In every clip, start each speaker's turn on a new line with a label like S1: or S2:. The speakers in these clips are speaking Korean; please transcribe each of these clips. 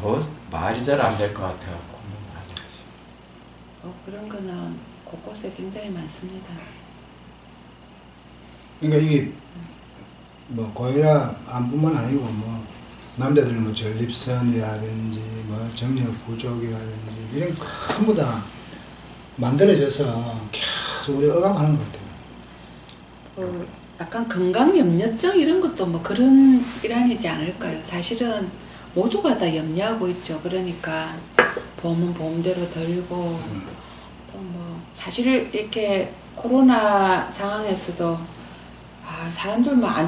S1: 더 말이 잘 안 될 것 같아갖고 많이 하지.
S2: 그런 거는 곳곳에 굉장히 많습니다.
S3: 그러니까 이게 뭐 고혈압 암뿐만 아니고 뭐 남자들은 뭐 전립선이라든지 뭐 정력 부족이라든지 이런 전부 다 만들어져서 계속 우리 억압하는 것 같아요.
S2: 약간 건강 염려증 이런 것도 뭐 그런 일환이지 않을까요? 사실은 모두가 다 염려하고 있죠. 그러니까 보험은 보험대로 들고 또 뭐 사실 이렇게 코로나 상황에서도 사람들 뭐 안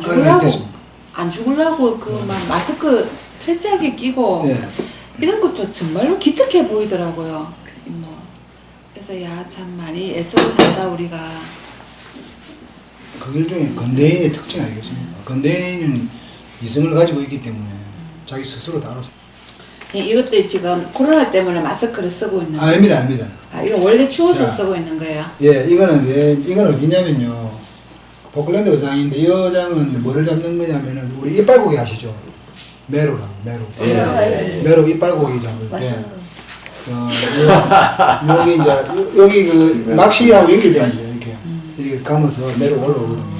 S2: 죽으려고 그 막 마스크 철저하게 끼고
S3: 네.
S2: 이런 것도 정말로 기특해 보이더라고요. 뭐 그래서 야 참 많이 애쓰고 산다 우리가.
S3: 그 일종의 근대인의 특징 아니겠습니까? 근대인은 이성을 가지고 있기 때문에 자기 스스로 다 알아서.
S2: 이것도 지금 코로나 때문에 마스크를 쓰고 있는 거예요?
S3: 아닙니다.
S2: 이거 원래 추워서
S3: 자,
S2: 쓰고 있는 거예요?
S3: 예, 이건 어디냐면요. 포클랜드 의상인데 이 의상은 뭐를 잡는 거냐면은 우리 이빨고기 아시죠? 메로라고, 메로. 메로 이빨고기 잡을 때. 여기 이제 여기 그 낚시하고 연결되죠. 이렇게 감아서 메로 올라오거든요.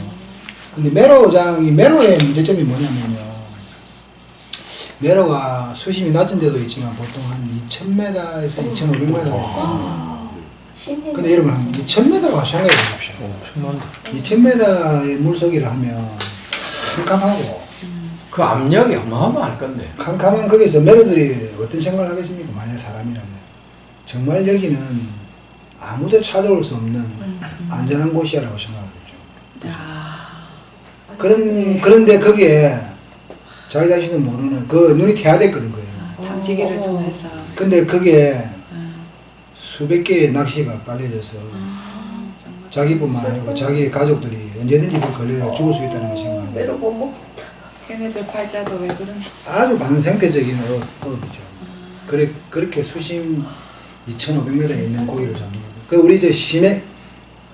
S3: 근데 메로의 문제점이 뭐냐면요. 메로가 수심이 낮은 데도 있지만 보통 한 2000m에서 2500m 있습니다. 근데 여러분 한 2000m라고 생각해 보십시오. 2000m의 물속이라 하면 캄캄하고
S1: 그 압력이 어마어마할 건데.
S3: 캄캄한 거기서 메로들이 어떤 생각을 하겠습니까? 만약 사람이라면 정말 여기는 아무도 찾아올 수 없는 안전한 곳이야라고 생각하고 있죠. 그런데 거기에 자기 자신도 모르는 그 눈이 태야됐거든 거예요.
S2: 탐지기를 통해서.
S3: 근데 거기에 수백 개의 낚시가 깔려져서 자기뿐만 아니고 자기 가족들이 언제든지 그 걸려 죽을 수 있다는 걸 생각합니다.
S4: 메로 못 먹.
S2: 걔네들 팔자도 왜 그런?
S3: 아주 반생태적인 어업이죠. 그렇게 수심 2,500m에 있는 고기를 잡는 거죠. 그 우리 저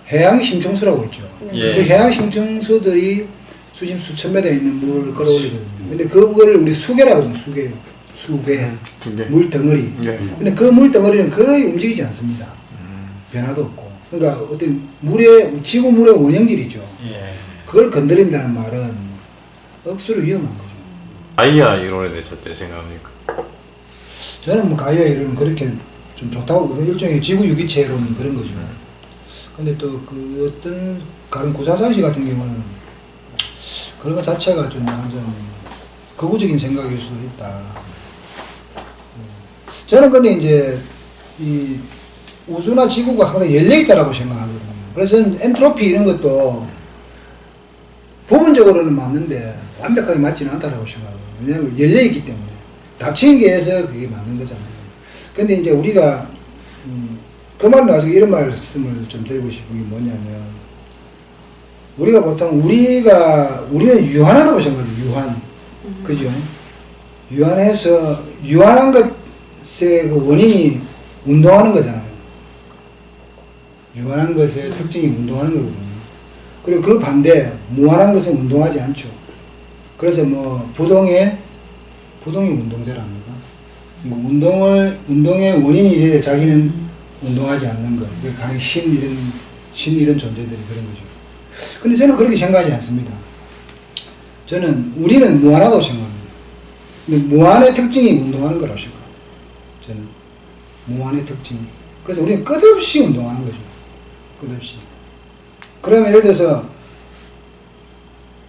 S3: 해양 심층수라고 있죠.
S1: 예.
S3: 그 해양 심층수들이 수심 수천 m에 있는 물을 끌어올리거든요. 근데 그거를 우리 수계라고 하거든요. 수계. 물 덩어리.
S1: 예.
S3: 근데 그 물 덩어리는 거의 움직이지 않습니다. 변화도 없고. 그러니까 어떤 지구 물의 원형질이죠.
S1: 예.
S3: 그걸 건드린다는 말은 억수로 위험한 거죠.
S5: 가이아 이론에 대해서 어떻게 생각합니까?
S3: 저는 뭐 가이아 이론은 그렇게 좀 좋다고, 일종의 지구 유기체론 그런 거죠. 근데 또 그 어떤 다른 구사사시 같은 경우는 그런 것 자체가 좀 완전 거구적인 생각일 수도 있다. 저는 근데 이제 이 우주나 지구가 항상 열려있다라고 생각하거든요. 그래서 엔트로피 이런 것도 부분적으로는 맞는데 완벽하게 맞지는 않다라고 생각하거든요. 왜냐하면 열려있기 때문에 닫힌 게 해서 그게 맞는 거잖아요. 근데 이제 우리가 그 말 나와서 이런 말씀을 좀 드리고 싶은 게 뭐냐면 우리가 보통 우리는 유한하다고 생각해요. 유한. 그죠? 유한한 것의 그 원인이 운동하는 거잖아요. 유한한 것의 특징이 운동하는 거거든요. 그리고 그 반대, 무한한 것은 운동하지 않죠. 그래서 뭐, 부동이 운동자랍니다. 뭐 운동의 원인이 돼 자기는 운동하지 않는 것. 가령 신 이런 존재들이 그런 거죠. 근데 저는 그렇게 생각하지 않습니다. 우리는 무한하다고 생각합니다. 근데 무한의 특징이 운동하는 거라고 생각합니다. 저는. 무한의 특징이. 그래서 우리는 끝없이 운동하는 거죠. 끝없이. 그러면 예를 들어서,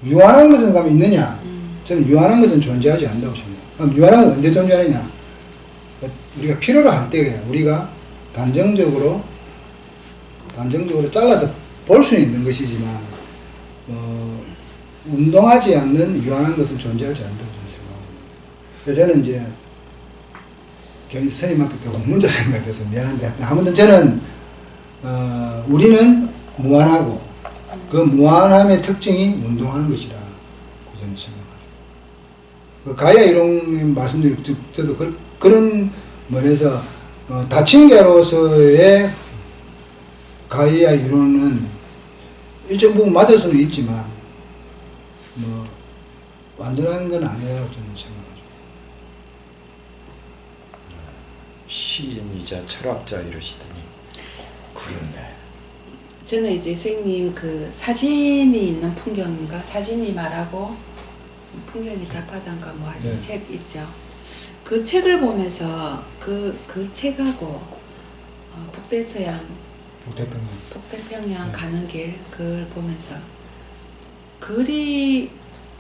S3: 유한한 것은 가면 있느냐? 저는 유한한 것은 존재하지 않는다고 생각해요. 그럼 유한한 것은 언제 존재하느냐? 우리가 필요로 할 때 우리가 단정적으로 잘라서 볼 수는 있는 것이지만 운동하지 않는 유한한 것은 존재하지 않는다고 생각하거든요. 그래서 저는 이제 괜히 스님한테 또 문자 생각돼서 미안한데 아무튼 저는 우리는 무한하고 그 무한함의 특징이 운동하는 것이라 저는 생각하죠. 그 가이아 이론 말씀드린 저도 그런 면에서 닫힌 개로서의 가이아 이론은 일정 부분 맞을 수는 있지만 뭐 완전한 건 아니라고 저는 생각하죠.
S1: 시인이자 철학자 이러시더니 그렇네.
S2: 저는 이제 선생님 그 사진이 있는 풍경인가 사진이 말하고 풍경이 답하단가 뭐 하는
S3: 네.
S2: 책 있죠. 그 책을 보면서 그 책하고 북대서양 북태평양
S3: 네.
S2: 가는 길 그걸 보면서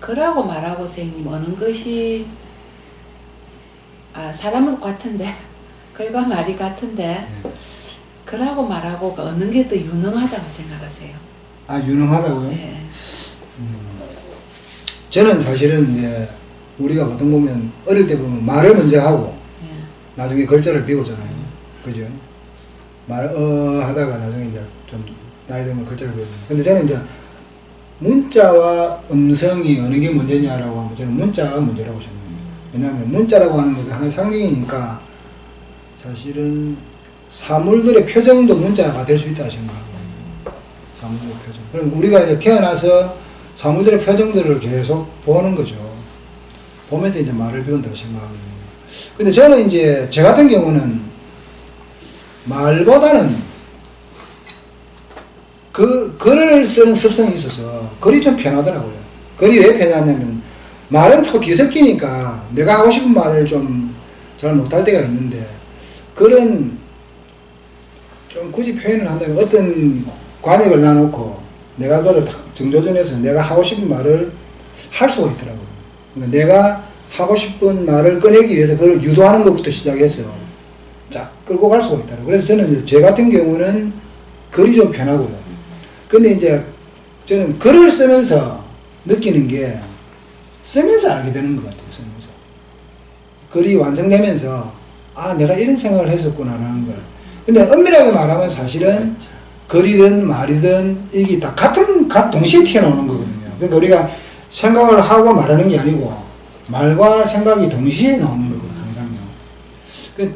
S2: 글하고 말하고 선생님 어느 것이 사람은 같은데 글과 말이 같은데
S3: 네.
S2: 글하고 말하고 어느 게 더 유능하다고 생각하세요?
S3: 유능하다고요?
S2: 네.
S3: 저는 사실은 이제 우리가 보통 보면 어릴 때 보면 말을 먼저 하고
S2: 네.
S3: 나중에 글자를 배우잖아요. 그죠? 하다가 나중에 이제 좀 나이 들면 글자를 배우죠. 근데 저는 이제 문자와 음성이 어느 게 문제냐라고 하면 저는 문자가 문제라고 생각합니다. 왜냐하면 문자라고 하는 것은 하나의 상징이니까 사실은 사물들의 표정도 문자가 될 수 있다고 생각합니다. 사물들의 표정. 그럼 우리가 이제 태어나서 사물들의 표정들을 계속 보는 거죠. 보면서 이제 말을 배운다고 생각합니다. 근데 저는 이제 저 같은 경우는 말보다는 글을 쓰는 습성이 있어서 글이 좀 편하더라고요. 글이 왜 편하냐면 말은 자꾸 뒤섞이니까 내가 하고 싶은 말을 좀 잘 못할 때가 있는데 글은 좀 굳이 표현을 한다면 어떤 관역을 놔놓고 내가 그걸 정조준해서 내가 하고 싶은 말을 할 수가 있더라고요. 그러니까 내가 하고 싶은 말을 꺼내기 위해서 그걸 유도하는 것부터 시작해서 쫙 끌고 갈 수가 있더라고요. 그래서 저는 이제 제 같은 경우는 글이 좀 편하고요. 근데 이제 저는 글을 쓰면서 느끼는 게 쓰면서 알게 되는 것 같아요. 쓰면서. 글이 완성되면서 내가 이런 생각을 했었구나라는 걸. 근데 엄밀하게 말하면 사실은 글이든 말이든 이게 다 동시에 튀어나오는 거거든요. 그러니까 우리가 생각을 하고 말하는 게 아니고 말과 생각이 동시에 나오는 거거든요. 항상요.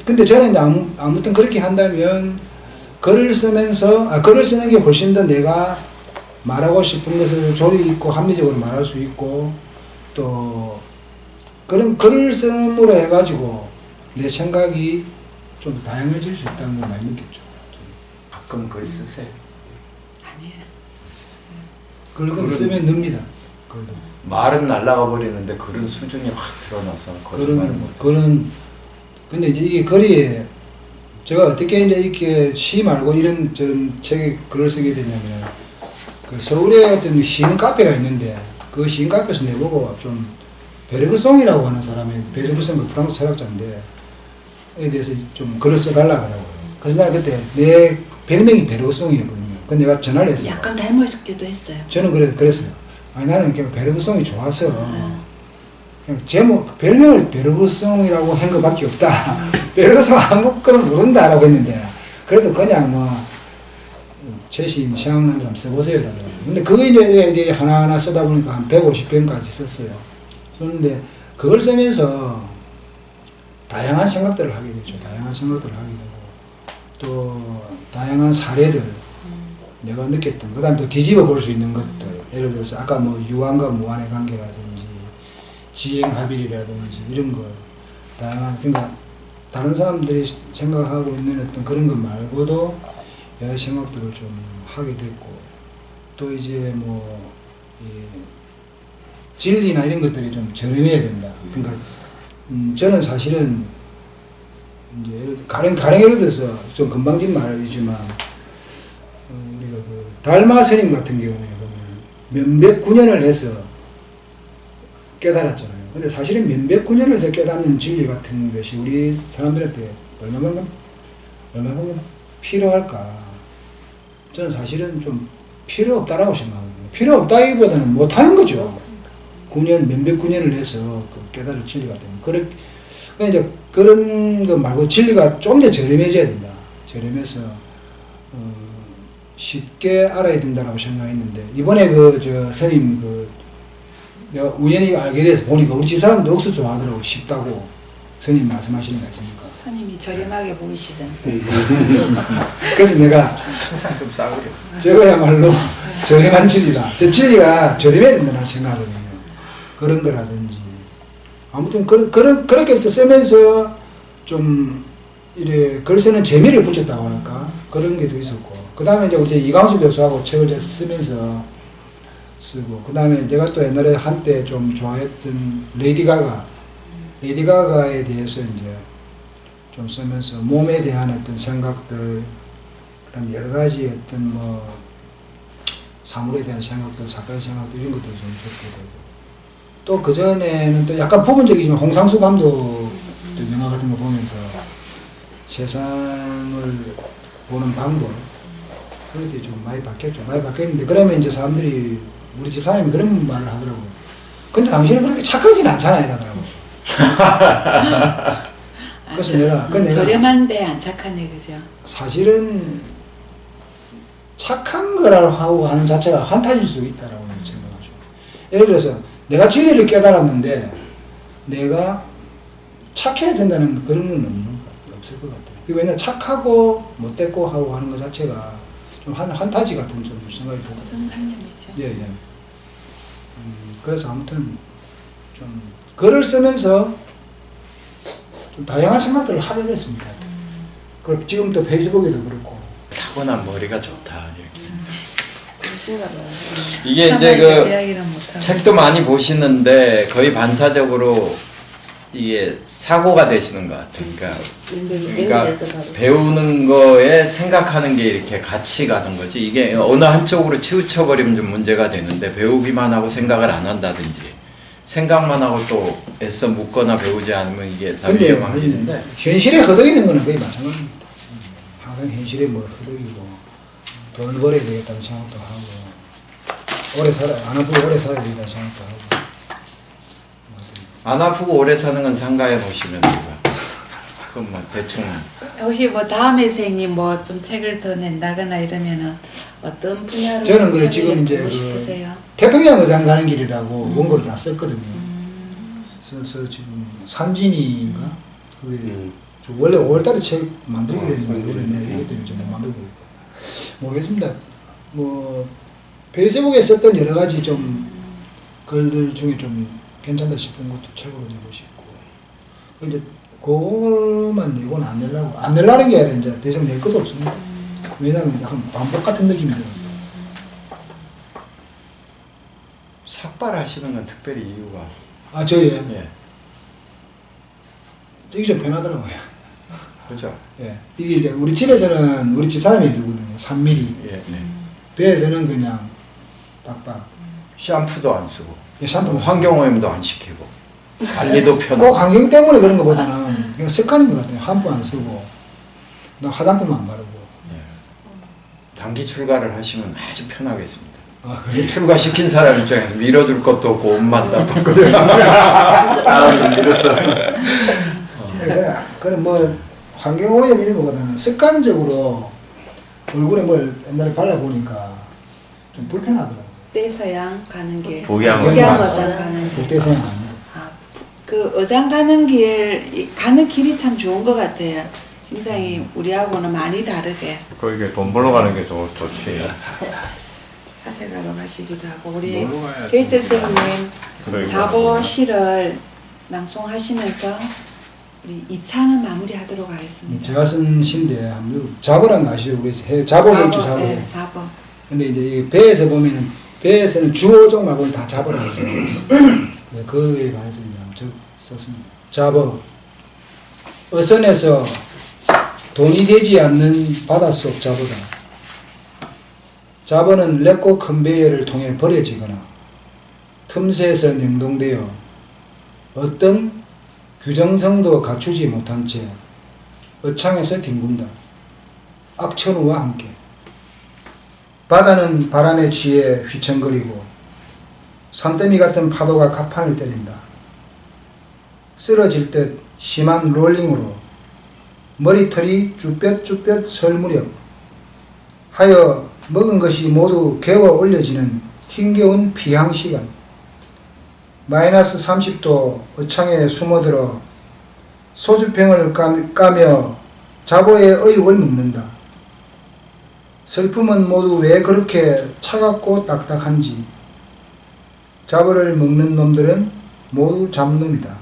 S3: 근데 저는 이제 아무튼 그렇게 한다면 글을 쓰면서 글을 쓰는 게 훨씬 더 내가 말하고 싶은 것을 조리 있고 합리적으로 말할 수 있고 또 그런 글을 쓰므로 해가지고 내 생각이 좀 다양해질 수 있다는 걸 많이 느꼈죠.
S1: 가끔 글 쓰세요.
S2: 아니에요.
S3: 글은 쓰면 늡니다. 글도.
S1: 말은 날아가 버리는데 글은 수준이 확 드러나서 거짓말 못해서.
S3: 글은 근데 이제 이게 글이 제가 어떻게 이제 이렇게 시 말고 이런 저런 책에 글을 쓰게 됐냐면 그 서울에 어떤 시인 카페가 있는데 그 시인 카페에서 내보고 좀 베르그송이라고 하는 사람이 베르그송 그 프랑스 철학자인데 에 대해서 좀 글을 써달라 하더라고요. 그래서 내가 그때 내 별명이 베르그송이었거든요. 근데 내가 전화를 했어요.
S2: 약간 닮았기도 했어요.
S3: 저는 그랬어요. 나는 그냥 베르그송이 좋아서 그냥 제목 별명을 베르그송이라고 한 것밖에 없다. 베르그송 한국 거는 모른다라고 했는데 그래도 그냥 뭐 최신 시향난들 한번 써보세요 라더라고요. 근데 그거 이제 하나하나 쓰다 보니까 한 150편까지 썼어요. 썼는데 그걸 쓰면서 다양한 생각들을 하게 되죠. 다양한 생각들을 하게 되고 또 다양한 사례들 내가 느꼈던 그 다음에 또 뒤집어 볼 수 있는 것들 예를 들어서 아까 뭐 유한과 무한의 관계라든지 지행합일이라든지 이런 거 다양한 그러니까 다른 사람들이 생각하고 있는 어떤 그런 것 말고도 여러 생각들을 좀 하게 됐고 또 이제 뭐 진리나 이런 것들이 좀 저렴해야 된다. 그러니까 저는 사실은 이제 가령 예를 들어서 좀 금방진 말이지만 우리가 그 달마 스님 같은 경우에 보면 몇백 9년을 해서 깨달았잖아요. 근데 사실은 몇백 9년을 해서 깨닫는 진리 같은 것이 우리 사람들한테 얼마만큼 필요할까? 저는 사실은 좀 필요 없다라고 생각하거든요. 필요 없다기보다는 못하는 거죠. 9년, 몇백 9년을 해서 그 깨달을 진리가 되면. 그러니까 이제 그런 거 말고 진리가 좀 더 저렴해져야 된다. 저렴해서, 쉽게 알아야 된다라고 생각했는데, 이번에 스님 내가 우연히 알게 돼서 보니까 우리 집 사람도 억수 좋아하더라고. 쉽다고. 스님 말씀하시는 거 아십니까?
S2: 스님이 저렴하게 보이시던.
S3: 그래서 내가
S1: 항상 좀 싸구려.
S3: 저거야말로 저렴한 진리다. 저 진리가 저렴해야 된다고 생각하거든요. 그런 거라든지. 아무튼, 그렇게 해서 쓰면서 좀 이래 글 쓰는 재미를 붙였다고 할까 그런 게 더 있었고 그 다음에 이제 우리 이광수 교수하고 책을 이제 쓰면서 쓰고 그 다음에 내가 또 옛날에 한때 좀 좋아했던 레이디 가가에 대해서 이제 좀 쓰면서 몸에 대한 어떤 생각들 그다음 여러 가지 어떤 뭐 사물에 대한 생각들 사건 생각들 이런 것도 좀 적게 되고 또 그 전에는 또 약간 부분적이지만 홍상수 감독 영화 같은 거 보면서 세상을 보는 방법 그런 게 좀 많이 바뀌었죠. 많이 바뀌었는데 그러면 이제 사람들이 우리 집사람이 그런 말을 하더라고요. 근데 당신은 그렇게 착하진 않잖아 이러더라고. 그래서 내가
S2: 저렴한데 안 착하네 그죠?
S3: 사실은 착한 거라고 하는 자체가 환타지일 수 있다라고 생각하죠. 예를 들어서 내가 진리를 깨달았는데 내가 착해야 된다는 그런 건 없을 것 같아요. 왜냐면 착하고 못됐고 하고 하는 것 자체가 좀 환타지 같은 좀 생각이 들어요.
S2: 고정관념이죠.
S3: 예, 예. 그래서 아무튼 좀 글을 쓰면서 좀 다양한 생각들을 하게 됐습니다. 그리고 지금 또 페이스북에도 그렇고.
S1: 타고난 머리가 좋다 이렇게.
S2: 이게
S1: 이게 이제 그 책도 많이 보시는데 거의 반사적으로 이게 사고가 되시는 것 같아요. 그러니까 배우는 거에 생각하는 게 이렇게 같이 가는 거지. 이게 어느 한쪽으로 치우쳐버리면 좀 문제가 되는데 배우기만 하고 생각을 안 한다든지 생각만 하고 또 애써 묻거나 배우지 않으면 이게 다 위험한 일인데
S3: 현실에 허덕이는 거는 거의 마찬가지입니다. 항상 현실에 뭐 허덕이고 돈을 벌어야 되겠다는 생각도 하고 오래 살아 안 아프고 오래 살아야 되겠다는 생각도 하고
S1: 안 아프고 오래 사는 건 상가해 보시면 돼요. 그건 뭐 대충
S2: 혹시 뭐 다음에 생님 뭐 좀 책을 더 낸다거나 이러면은 어떤 분야로
S3: 저는 그 지금 이제
S2: 보고 싶으세요?
S3: 태평양 의상 가는 길이라고 원고를 다 썼거든요. 써서 지금 산진이인가 그게 원래 5월달에 책 만들기로 했는데 올해 내가 이것 때문에 좀 못 만들고 있고 모르겠습니다. 뭐 페이스북에 썼던 여러 가지 좀 글들 중에 좀 괜찮다 싶은 것도 책으로 내고 싶고 이제 그거만 내고는 안 내려는 게 아니라 이제 더 이상 낼 것도 없습니다. 왜냐하면 약간 반복 같은 느낌이 들었어요.
S1: 삭발하시는 건 특별히 이유가
S3: 아 저예요?
S1: 예.
S3: 이게 좀 편하더라고요.
S1: 그죠?
S3: 예. 이게 이제 우리 집에서는 우리 집 사람이 해주거든요. 3mm.
S1: 예, 예.
S3: 배에서는 그냥 빡빡.
S1: 샴푸도 안 쓰고
S3: 예, 샴푸
S1: 환경오염도 안 시키고 관리도 편하고
S3: 꼭 환경 때문에 그런 것보다는 그냥 습관인 것 같아요. 샴푸 안 쓰고 나 화장품 안 바르고.
S1: 예. 단기 출가를 하시면 아주 편하겠습니다.
S3: 아 그래?
S1: 출가시킨 사람 입장에서 밀어줄 것도 없고 옷만 답답하고 알아서 밀어서
S3: 그럼 뭐 환경 오염 이런 것보다는 습관적으로 얼굴에 뭘 옛날에 발라보니까 좀 불편하더라고요.
S2: 대서양 가는 길,
S5: 북양
S2: 북양 어장 가는 길.
S3: 국대서양 아니에요.
S2: 그 어장 가는 길 가는 길이 참 좋은 것 같아요. 굉장히 우리하고는 많이 다르게
S5: 거기에 돈 벌러 가는 게 좋지.
S2: 사색하러 가시기도 하고 우리 제이철 선생님
S5: 그러니까.
S2: 자보시를 낭송하시면서 우리 2차는 마무리하도록 하겠습니다.
S3: 제가 쓴 시인데 자보란 거 아시죠? 우리 자보가 있죠, 자보.
S2: 네, 자보.
S3: 근데 이제 이 배에서 보면은 배에서는 주어종 말고는 다 자보라고 해요. 네, 그거에 관해서 이제 썼습니다. 자보. 어선에서 돈이 되지 않는 바닷속 자보다. 자보는 렉고 컨베이어를 통해 버려지거나 틈새에서 냉동되어 어떤 규정성도 갖추지 못한 채 어창에서 뒹군다. 악천후와 함께. 바다는 바람에 취해 휘청거리고 산더미 같은 파도가 갑판을 때린다. 쓰러질 듯 심한 롤링으로 머리털이 쭈뼛쭈뼛 설 무렵 하여 먹은 것이 모두 개워 올려지는 힘겨운 피항 시간. 마이너스 30도 어창에 숨어들어 소주병을 까며 자보의 의욕을 먹는다. 슬픔은 모두 왜 그렇게 차갑고 딱딱한지. 자보를 먹는 놈들은 모두 잡놈이다.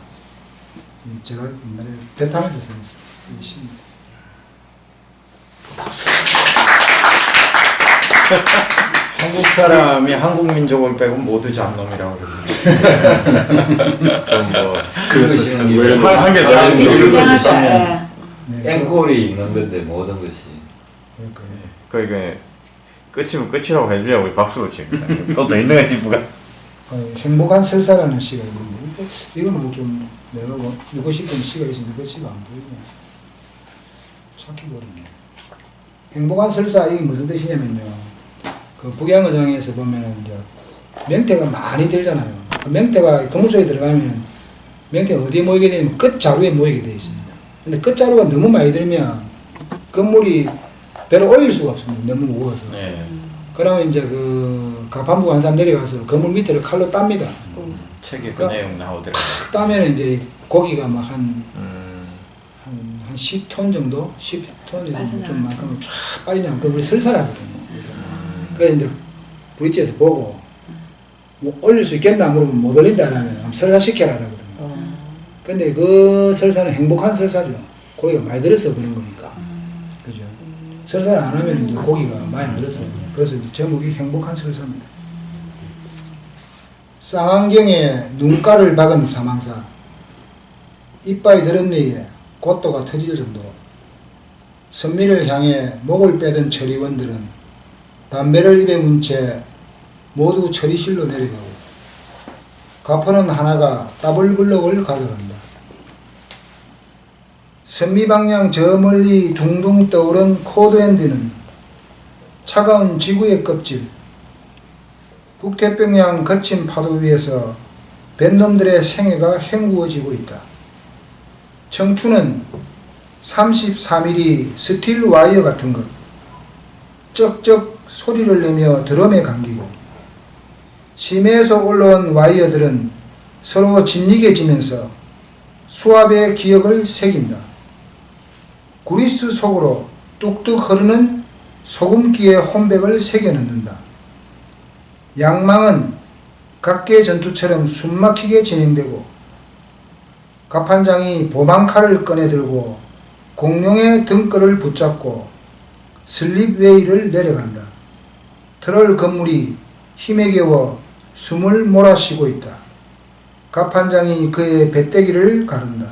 S3: 제가 옛날에 배 타면서 쓴 시입니다.
S1: 한국 사람이 한국 민족을 빼고 모두 잡놈이라고 그러는데.
S5: 좀뭐
S4: 그러시는 게
S5: 한개 더
S4: 아,
S2: 인정하다. 예.
S3: 네,
S4: 앵콜이 있는 건데 모든 것이
S3: 그러니까요.
S5: 그러니까 끝이면 끝이라고 해줘야 우리 박수로 칩니다. 또 더 있는가 싶어가.
S3: 행복한 설사라는 시가 있는데 이거는 좀 내가 뭐 읽고 싶은 시가 있는데 그 시가 안 보이네. 찾기 어렵네. 행복한 설사 이게 무슨 뜻이냐면요. 그 북양어장에서 보면은 이제 명태가 많이 들잖아요. 그 명태가 거물속에 들어가면은 명태가 어디에 모이게 되냐면 끝자루에 모이게 되어 있습니다. 근데 끝자루가 너무 많이 들면 건물이 배를 올릴 수가 없습니다. 너무 무거워서.
S1: 네.
S3: 그러면 이제 그 가판부 한 사람 내려가서 건물 밑에를 칼로 땁니다.
S1: 책에 그 내용 나오더라고요.
S3: 따면 이제 고기가 막 한
S5: 음.
S3: 10톤 정도? 10톤
S2: 빠져나가.
S3: 좀 만큼은 쫙 빠져나가면 그 우리 설사라거든요. 그래서 이제 브릿지에서 보고 뭐 올릴 수 있겠나 물으면 못 올린다 하면 한번 설사시켜라 하거든요. 근데 그 설사는 행복한 설사죠. 고기가 많이 들어서 그런 거니까. 그죠? 설사를 안 하면 이제 고기가 많이 안 들어서. 그래서 이제 제목이 행복한 설사입니다. 쌍안경에 눈가를 박은 사망사. 이빨이 들었네에 곧도가 터질 정도로. 선미를 향해 목을 빼던 처리원들은 담배를 입에 문 채 모두 처리실로 내려가고 가포는 하나가 따블블럭을 가져간다. 선미방향 저 멀리 둥둥 떠오른 코드핸드는 차가운 지구의 껍질, 북태평양 거친 파도 위에서 뱃놈들의 생애가 헹구어지고 있다. 청춘은 34mm 스틸 와이어 같은 것, 쩍쩍 소리를 내며 드럼에 감기고 심해에서 올라온 와이어들은 서로 짓이게지면서 수압의 기억을 새긴다. 구리스 속으로 뚝뚝 흐르는 소금기의 혼백을 새겨넣는다. 양망은 각계 전투처럼 숨막히게 진행되고 갑판장이 보망칼을 꺼내들고 공룡의 등끌을 붙잡고 슬립웨이를 내려간다. 트롤 건물이 힘에 겨워 숨을 몰아쉬고 있다. 갑판장이 그의 배때기를 가른다.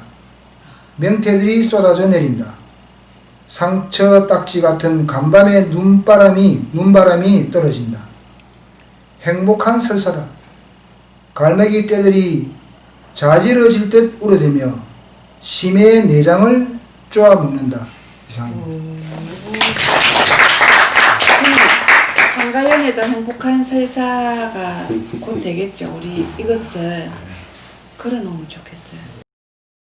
S3: 명태들이 쏟아져 내린다. 상처 딱지 같은 간밤의 눈바람이 떨어진다. 행복한 설사다. 갈매기 떼들이 자지러질 듯 울어대며 심해의 내장을 쪼아먹는다. 이상입니다.
S2: 한가영에도 행복한 설사가 곧 되겠죠. 우리 이것을 걸어놓으면 좋겠어요.